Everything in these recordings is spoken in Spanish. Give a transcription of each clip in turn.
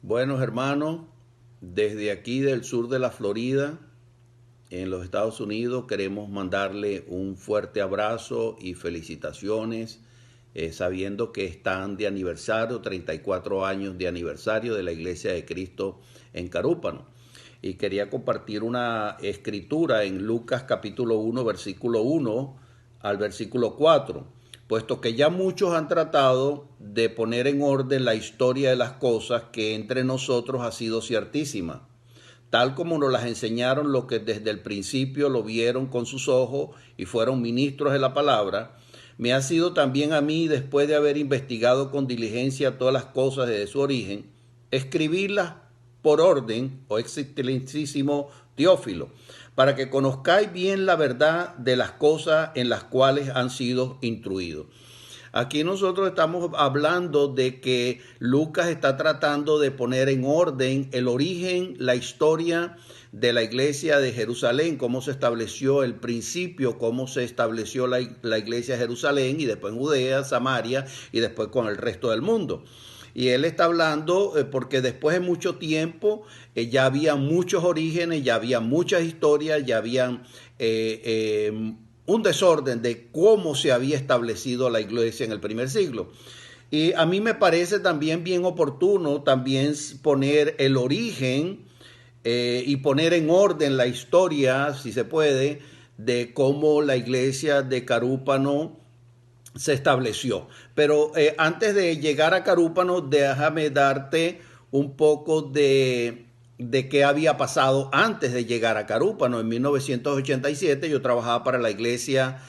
Buenos hermanos, desde aquí del sur de la Florida, en los Estados Unidos, queremos mandarle un fuerte abrazo y felicitaciones, sabiendo que están de aniversario, 34 años de aniversario de la Iglesia de Cristo en Carúpano. Y quería compartir una escritura en Lucas capítulo 1, versículo 1 al versículo 4, puesto que ya muchos han tratado de poner en orden la historia de las cosas que entre nosotros ha sido ciertísima, tal como nos las enseñaron los que desde el principio lo vieron con sus ojos y fueron ministros de la palabra. Me ha sido también a mí, después de haber investigado con diligencia todas las cosas desde su origen, escribirlas por orden, oh excelentísimo Teófilo, para que conozcáis bien la verdad de las cosas en las cuales han sido instruidos. Aquí nosotros estamos hablando de que Lucas está tratando de poner en orden el origen, la historia de la iglesia de Jerusalén, cómo se estableció el principio, cómo se estableció la iglesia de Jerusalén y después en Judea, Samaria y después con el resto del mundo. Y él está hablando porque después de mucho tiempo ya había muchos orígenes, ya había muchas historias, ya habían un desorden de cómo se había establecido la iglesia en el primer siglo. Y a mí me parece también bien oportuno también poner el origen y poner en orden la historia, si se puede, de cómo la iglesia de Carúpano se estableció. Pero antes de llegar a Carúpano, déjame darte un poco de qué había pasado antes de llegar a Carúpano. En 1987 yo trabajaba para la iglesia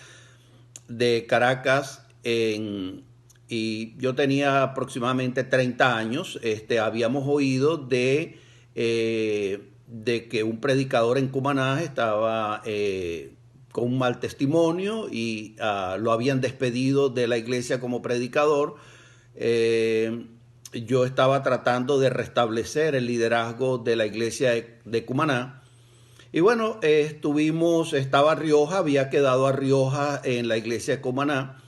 de Caracas y yo tenía aproximadamente 30 años. Habíamos oído de que un predicador en Cumaná estaba con un mal testimonio y lo habían despedido de la iglesia como predicador. Yo estaba tratando de restablecer el liderazgo de la iglesia de Cumaná. Y bueno, estaba Rioja, había quedado a Rioja en la iglesia de Cumaná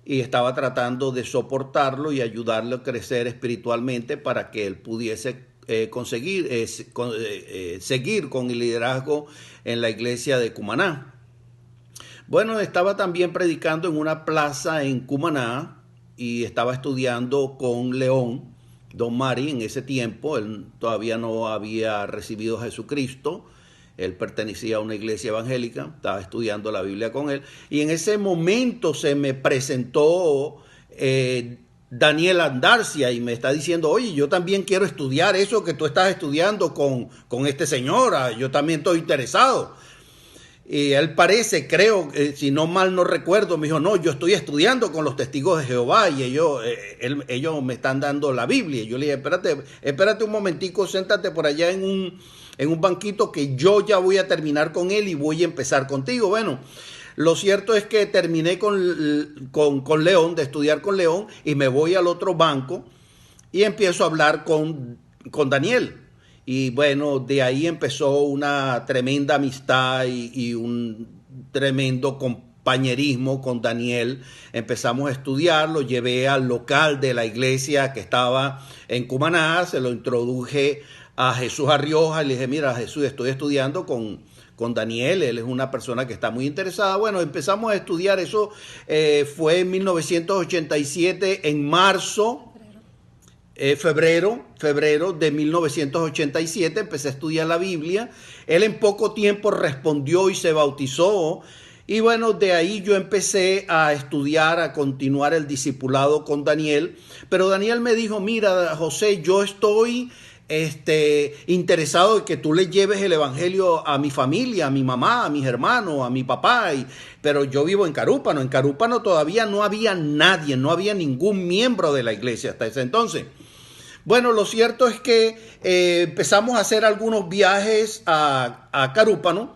y estaba tratando de soportarlo y ayudarlo a crecer espiritualmente para que él pudiese seguir con el liderazgo en la iglesia de Cumaná. Bueno, estaba también predicando en una plaza en Cumaná y estaba estudiando con León, Don Mari, en ese tiempo. Él todavía no había recibido a Jesucristo. Él pertenecía a una iglesia evangélica, estaba estudiando la Biblia con él. Y en ese momento se me presentó Daniel Andarcia y me está diciendo, oye, yo también quiero estudiar eso que tú estás estudiando con este señor. Yo también estoy interesado. Y él parece, creo, si no mal no recuerdo, me dijo, no, yo estoy estudiando con los testigos de Jehová y ellos me están dando la Biblia. Y yo le dije, espérate un momentico, séntate por allá en un banquito que yo ya voy a terminar con él y voy a empezar contigo. Bueno, lo cierto es que terminé con León, de estudiar con León, y me voy al otro banco y empiezo a hablar con Daniel. Y bueno, de ahí empezó una tremenda amistad y un tremendo compañerismo con Daniel. Empezamos a estudiar, lo llevé al local de la iglesia que estaba en Cumaná, se lo introduje a Jesús Arrioja y le dije, mira Jesús, estoy estudiando con Daniel, él es una persona que está muy interesada. Bueno, empezamos a estudiar, eso fue en 1987, en marzo. Febrero de 1987 empecé a estudiar la Biblia. Él en poco tiempo respondió y se bautizó. Y bueno, de ahí yo empecé a estudiar, a continuar el discipulado con Daniel. Pero Daniel me dijo, mira, José, yo estoy interesado en que tú le lleves el evangelio a mi familia, a mi mamá, a mis hermanos, a mi papá, pero yo vivo en Carúpano. En Carúpano todavía no había nadie, no había ningún miembro de la iglesia hasta ese entonces. Bueno, lo cierto es que empezamos a hacer algunos viajes a Carúpano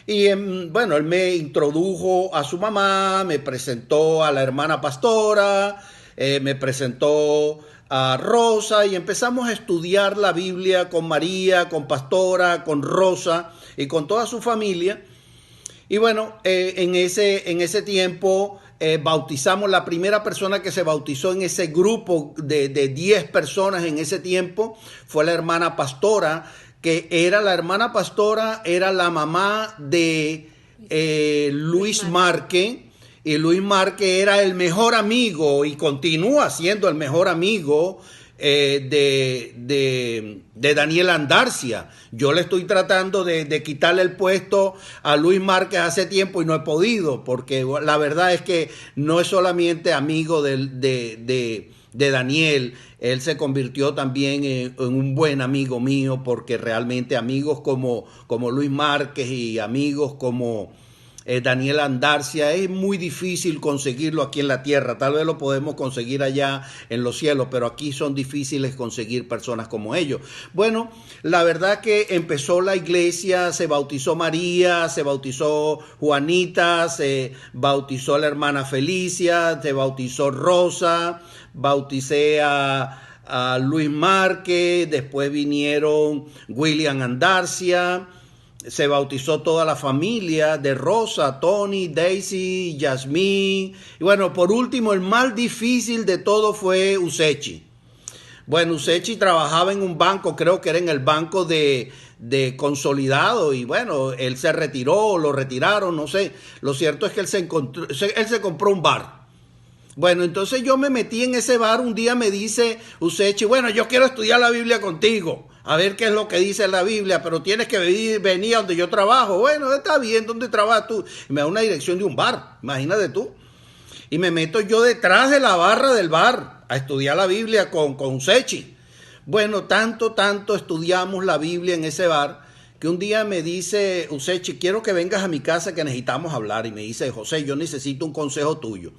y bueno, él me introdujo a su mamá, me presentó a la hermana pastora, me presentó a Rosa y empezamos a estudiar la Biblia con María, con Pastora, con Rosa y con toda su familia. Y bueno, en ese tiempo bautizamos, la primera persona que se bautizó en ese grupo de 10 personas en ese tiempo fue la hermana pastora, era la mamá de Luis Marque, y Luis Marque era el mejor amigo y continúa siendo el mejor amigo de Daniel Andarcia. Yo le estoy tratando de quitarle el puesto a Luis Márquez hace tiempo y no he podido, porque la verdad es que no es solamente amigo de Daniel, él se convirtió también en un buen amigo mío, porque realmente amigos como Luis Márquez y amigos como Daniel Andarcia es muy difícil conseguirlo aquí en la tierra. Tal vez lo podemos conseguir allá en los cielos, pero aquí son difíciles conseguir personas como ellos. Bueno, la verdad que empezó la iglesia, se bautizó María, se bautizó Juanita, se bautizó la hermana Felicia, se bautizó Rosa, bauticé a Luis Márquez, después vinieron William Andarcia. Se bautizó toda la familia de Rosa, Tony, Daisy, Yasmín. Y bueno, por último, el más difícil de todo fue Usechi. Bueno, Usechi trabajaba en un banco, creo que era en el banco de Consolidado, y bueno, él se retiró, lo retiraron, no sé. Lo cierto es que él se compró un bar. Bueno, entonces yo me metí en ese bar. Un día me dice Usechi, bueno, yo quiero estudiar la Biblia contigo, a ver qué es lo que dice la Biblia, pero tienes que venir a donde yo trabajo. Bueno, está bien, ¿dónde trabajas tú? Y me da una dirección de un bar, imagínate tú. Y me meto yo detrás de la barra del bar a estudiar la Biblia con Usechi. Bueno, tanto estudiamos la Biblia en ese bar, que un día me dice Usechi, quiero que vengas a mi casa que necesitamos hablar. Y me dice, José, yo necesito un consejo tuyo.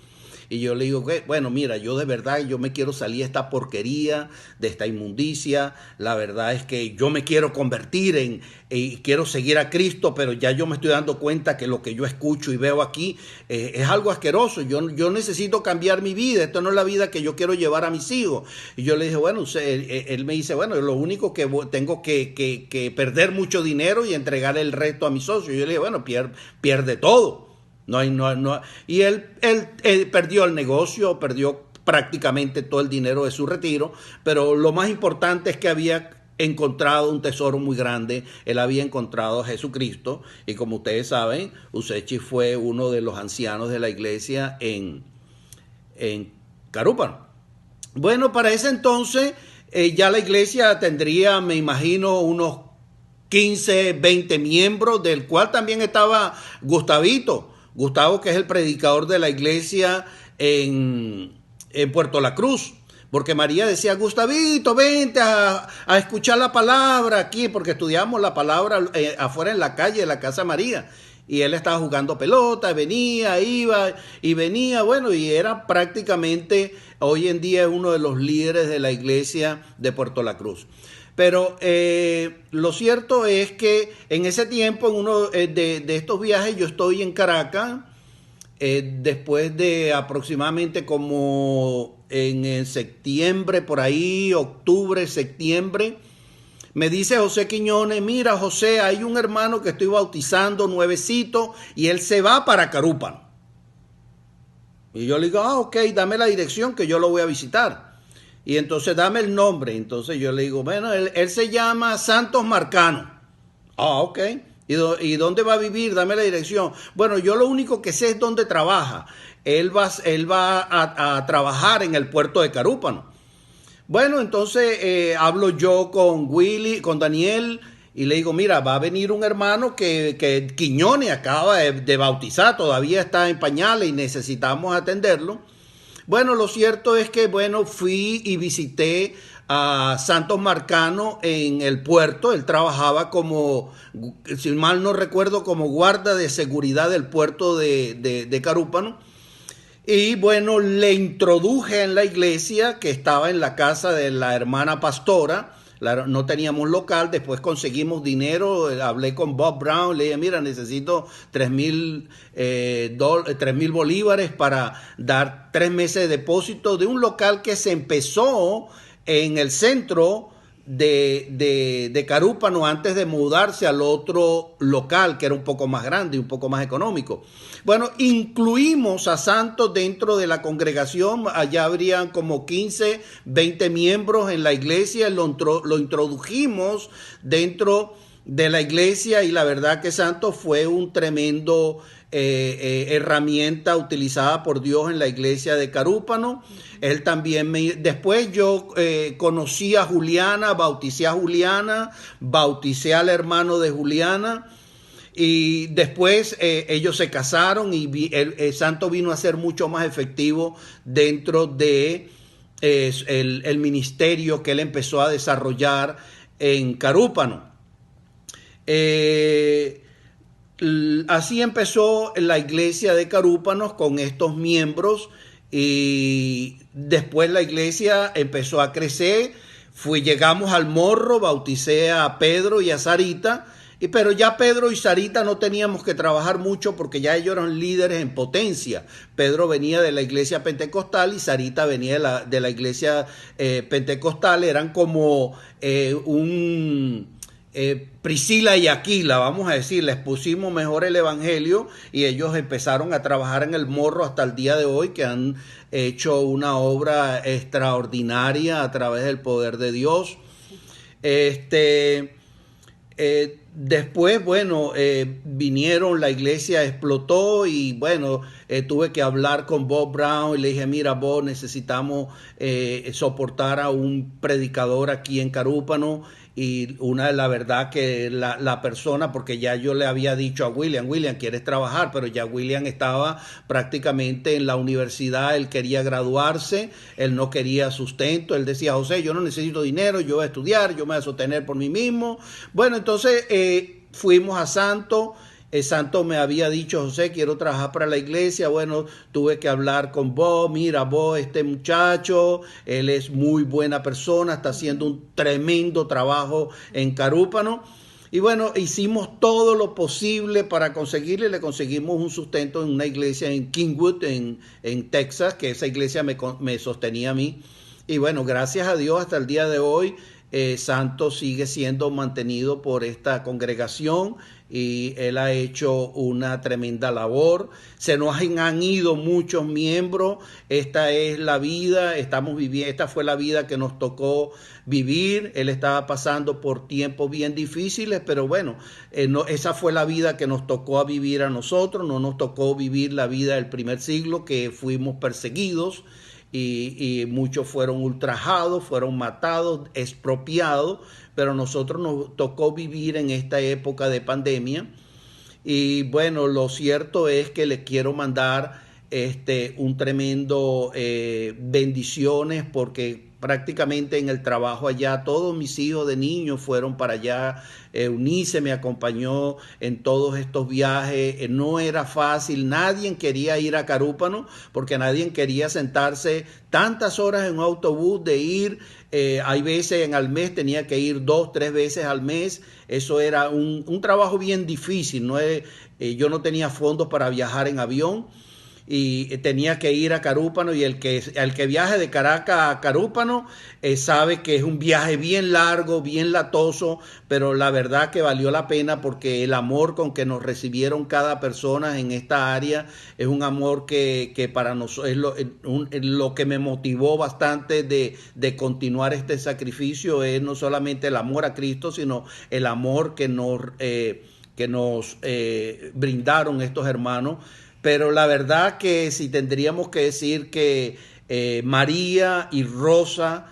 Y yo le digo, bueno, mira, yo de verdad, yo me quiero salir de esta porquería, de esta inmundicia. La verdad es que yo me quiero convertir y quiero seguir a Cristo, pero ya yo me estoy dando cuenta que lo que yo escucho y veo aquí es algo asqueroso. Yo necesito cambiar mi vida. Esto no es la vida que yo quiero llevar a mis hijos. Y yo le dije, bueno, él me dice, bueno, lo único que tengo que perder mucho dinero y entregar el resto a mis socios. Y yo le dije, bueno, pierde todo. Y él perdió el negocio, perdió prácticamente todo el dinero de su retiro, pero lo más importante es que había encontrado un tesoro muy grande. Él había encontrado a Jesucristo, y como ustedes saben, Usechi fue uno de los ancianos de la iglesia en Carúpano. Bueno, para ese entonces ya la iglesia tendría, me imagino, unos 15, 20 miembros, del cual también estaba Gustavo, que es el predicador de la iglesia en Puerto La Cruz. Porque María decía, Gustavito, vente a escuchar la palabra aquí, porque estudiamos la palabra afuera en la calle de la casa María. Y él estaba jugando pelota, venía, iba y venía, bueno, y era prácticamente, hoy en día es uno de los líderes de la iglesia de Puerto La Cruz. Pero lo cierto es que en ese tiempo, en uno de estos viajes, yo estoy en Caracas, después de aproximadamente como en septiembre, por ahí, octubre, septiembre, me dice José Quiñones, mira José, hay un hermano que estoy bautizando nuevecito y él se va para Carúpano. Y yo le digo, ok, dame la dirección que yo lo voy a visitar. Y entonces dame el nombre. Entonces yo le digo, bueno, él se llama Santos Marcano. Ok. ¿Y dónde va a vivir? Dame la dirección. Bueno, yo lo único que sé es dónde trabaja. Él va a trabajar en el puerto de Carúpano. Bueno, entonces hablo yo con con Daniel, y le digo, mira, va a venir un hermano que Quiñones acaba de bautizar, todavía está en pañales y necesitamos atenderlo. Bueno, lo cierto es que, bueno, fui y visité a Santos Marcano en el puerto. Él trabajaba como, si mal no recuerdo, como guarda de seguridad del puerto de Carúpano. Y bueno, le introduje en la iglesia, que estaba en la casa de la hermana pastora. No teníamos local, después conseguimos dinero, hablé con Bob Brown, le dije, mira, necesito 3,000 bolívares para dar 3 meses de depósito de un local que se empezó en el centro de Carúpano antes de mudarse al otro local que era un poco más grande y un poco más económico. Bueno, incluimos a Santos dentro de la congregación, allá habrían como 15, 20 miembros en la iglesia, lo introdujimos dentro de la iglesia y la verdad que Santos fue un tremendo herramienta utilizada por Dios en la iglesia de Carúpano. Él también después yo conocí a Juliana, bauticé al hermano de Juliana y después ellos se casaron y el santo vino a ser mucho más efectivo dentro de el ministerio que él empezó a desarrollar en Carúpano. Así empezó la iglesia de Carúpanos con estos miembros y después la iglesia empezó a crecer. Llegamos al Morro, bauticé a Pedro y a Sarita, pero ya Pedro y Sarita no teníamos que trabajar mucho porque ya ellos eran líderes en potencia. Pedro venía de la iglesia pentecostal y Sarita venía de la iglesia pentecostal, eran como Priscila y Aquila, vamos a decir, les pusimos mejor el evangelio y ellos empezaron a trabajar en el Morro hasta el día de hoy, que han hecho una obra extraordinaria a través del poder de Dios. Después, bueno, vinieron, la iglesia explotó y bueno, tuve que hablar con Bob Brown y le dije, mira Bob, necesitamos soportar a un predicador aquí en Carúpano. Y la verdad que la persona, porque ya yo le había dicho a William, ¿quieres trabajar? Pero ya William estaba prácticamente en la universidad, él quería graduarse, él no quería sustento, él decía, José, yo no necesito dinero, yo voy a estudiar, yo me voy a sostener por mí mismo. Bueno, entonces fuimos a Santo. Santo me había dicho, José, quiero trabajar para la iglesia. Bueno, tuve que hablar con Bob. Mira, Bob, este muchacho, él es muy buena persona, está haciendo un tremendo trabajo en Carúpano. Y bueno, hicimos todo lo posible para conseguirle, le conseguimos un sustento en una iglesia en Kingwood, en Texas, que esa iglesia me sostenía a mí. Y bueno, gracias a Dios hasta el día de hoy, Santo sigue siendo mantenido por esta congregación y él ha hecho una tremenda labor. Se nos han ido muchos miembros. Esta es la vida, estamos viviendo, esta fue la vida que nos tocó vivir. Él estaba pasando por tiempos bien difíciles, pero bueno, esa fue la vida que nos tocó vivir a nosotros. No nos tocó vivir la vida del primer siglo, que fuimos perseguidos. Y muchos fueron ultrajados, fueron matados, expropiados, pero nosotros nos tocó vivir en esta época de pandemia. Y bueno, lo cierto es que les quiero mandar un tremendo bendiciones porque prácticamente en el trabajo allá todos mis hijos de niños fueron para allá. Eunice me acompañó en todos estos viajes. No era fácil, nadie quería ir a Carúpano porque nadie quería sentarse tantas horas en un autobús de ir. Hay veces al mes tenía que ir 2, 3 veces al mes. Eso era un trabajo bien difícil. Yo no tenía fondos para viajar en avión y tenía que ir a Carúpano, y el que viaje de Caracas a Carúpano sabe que es un viaje bien largo, bien latoso, pero la verdad que valió la pena porque el amor con que nos recibieron cada persona en esta área es un amor que para nosotros es lo que me motivó bastante de continuar este sacrificio. Es no solamente el amor a Cristo, sino el amor que nos brindaron estos hermanos. Pero la verdad que si tendríamos que decir que María y Rosa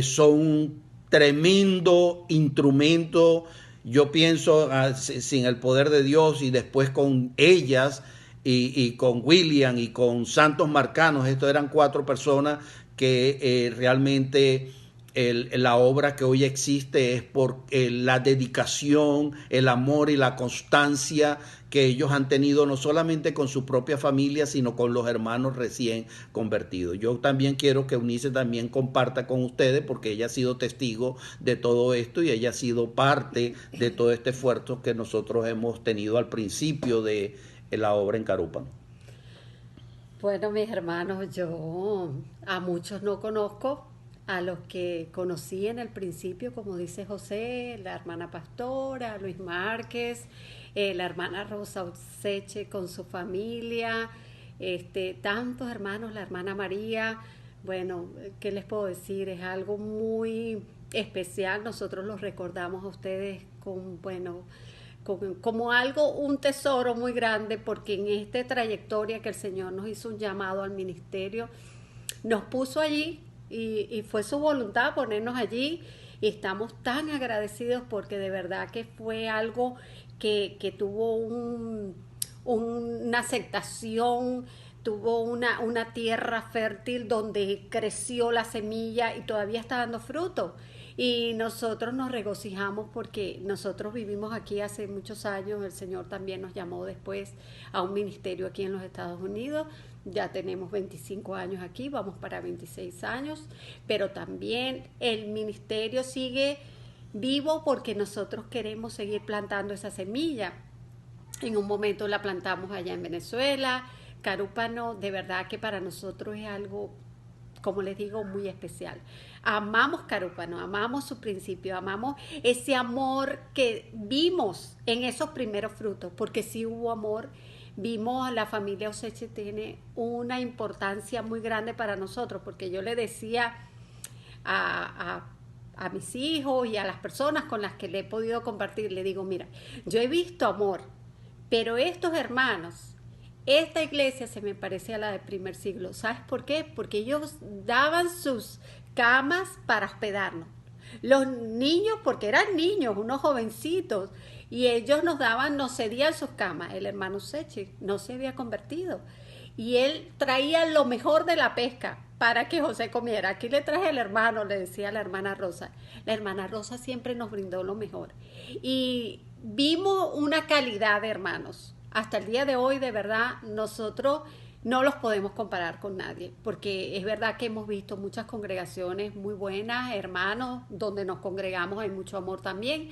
son un tremendo instrumento, yo pienso sin el poder de Dios, y después con ellas y con William y con Santos Marcanos, estos eran 4 personas que realmente la obra que hoy existe es por la dedicación, el amor y la constancia que ellos han tenido no solamente con su propia familia, sino con los hermanos recién convertidos. Yo también quiero que Eunice también comparta con ustedes, porque ella ha sido testigo de todo esto y ella ha sido parte de todo este esfuerzo que nosotros hemos tenido al principio de la obra en Carúpano. Bueno, mis hermanos, yo a muchos no conozco, a los que conocí en el principio, como dice José, la hermana Pastora, Luis Márquez, la hermana Rosa Oseche con su familia, tantos hermanos, la hermana María. Bueno, ¿qué les puedo decir? Es algo muy especial. Nosotros los recordamos a ustedes con, bueno, como algo, un tesoro muy grande, porque en esta trayectoria que el Señor nos hizo un llamado al ministerio, nos puso allí y fue su voluntad ponernos allí, y estamos tan agradecidos porque de verdad que fue algo que tuvo una aceptación, tuvo una tierra fértil donde creció la semilla y todavía está dando fruto. Y nosotros nos regocijamos porque nosotros vivimos aquí hace muchos años, el Señor también nos llamó después a un ministerio aquí en los Estados Unidos, ya tenemos 25 años aquí, vamos para 26 años, pero también el ministerio sigue vivo porque nosotros queremos seguir plantando esa semilla. En un momento la plantamos allá en Venezuela. Carúpano, de verdad que para nosotros es algo, como les digo, muy especial. Amamos Carúpano, amamos su principio, amamos ese amor que vimos en esos primeros frutos, porque sí hubo amor. Vimos a la familia Oseche tiene una importancia muy grande para nosotros, porque yo le decía a mis hijos y a las personas con las que le he podido compartir, le digo, mira, yo he visto amor, pero estos hermanos, esta iglesia se me parece a la del primer siglo. ¿Sabes por qué? Porque ellos daban sus camas para hospedarnos. Los niños, porque eran niños, unos jovencitos, y ellos nos daban, nos cedían sus camas. El hermano Sechi no se había convertido. Y él traía lo mejor de la pesca para que José comiera. Aquí le traje al hermano, le decía a la hermana Rosa. La hermana Rosa siempre nos brindó lo mejor. Y vimos una calidad de hermanos. Hasta el día de hoy, de verdad, nosotros no los podemos comparar con nadie, porque es verdad que hemos visto muchas congregaciones muy buenas, hermanos, donde nos congregamos hay mucho amor también,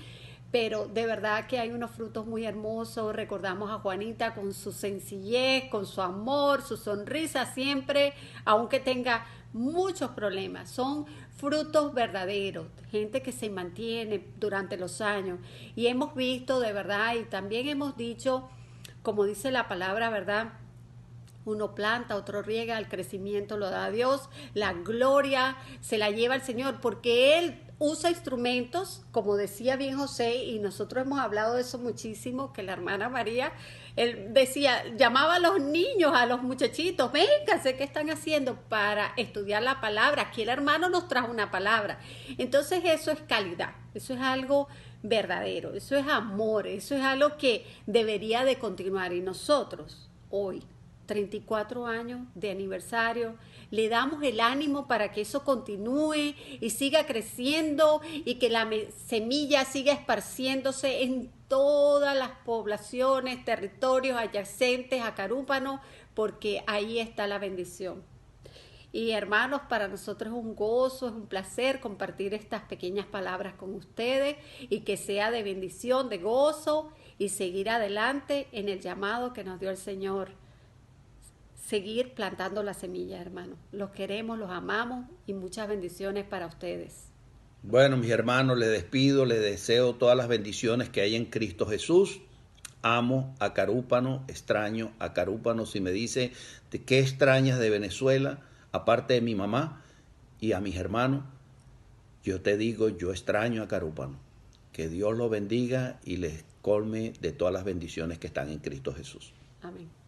pero de verdad que hay unos frutos muy hermosos. Recordamos a Juanita con su sencillez, con su amor, su sonrisa siempre, aunque tenga muchos problemas. Son frutos verdaderos, gente que se mantiene durante los años. Y hemos visto de verdad, y también hemos dicho, como dice la palabra, ¿verdad? Uno planta, otro riega, el crecimiento lo da Dios, la gloria se la lleva el Señor, porque Él usa instrumentos, como decía bien José, y nosotros hemos hablado de eso muchísimo, que la hermana María, él decía, llamaba a los niños, a los muchachitos, vénganse, ¿qué están haciendo? Para estudiar la palabra. Aquí el hermano nos trajo una palabra. Entonces eso es calidad, eso es algo verdadero, eso es amor, eso es algo que debería de continuar. Y nosotros, hoy, 34 años de aniversario, le damos el ánimo para que eso continúe y siga creciendo y que la semilla siga esparciéndose en todas las poblaciones, territorios adyacentes a Carúpano, porque ahí está la bendición. Y hermanos, para nosotros es un gozo, es un placer compartir estas pequeñas palabras con ustedes, y que sea de bendición, de gozo, y seguir adelante en el llamado que nos dio el Señor. Seguir plantando la semilla, hermano. Los queremos, los amamos, y muchas bendiciones para ustedes. Bueno, mis hermanos, les despido, les deseo todas las bendiciones que hay en Cristo Jesús. Amo a Carúpano, extraño a Carúpano. Si me dice de qué extrañas de Venezuela, aparte de mi mamá y a mis hermanos, yo te digo, yo extraño a Carúpano. Que Dios los bendiga y les colme de todas las bendiciones que están en Cristo Jesús. Amén.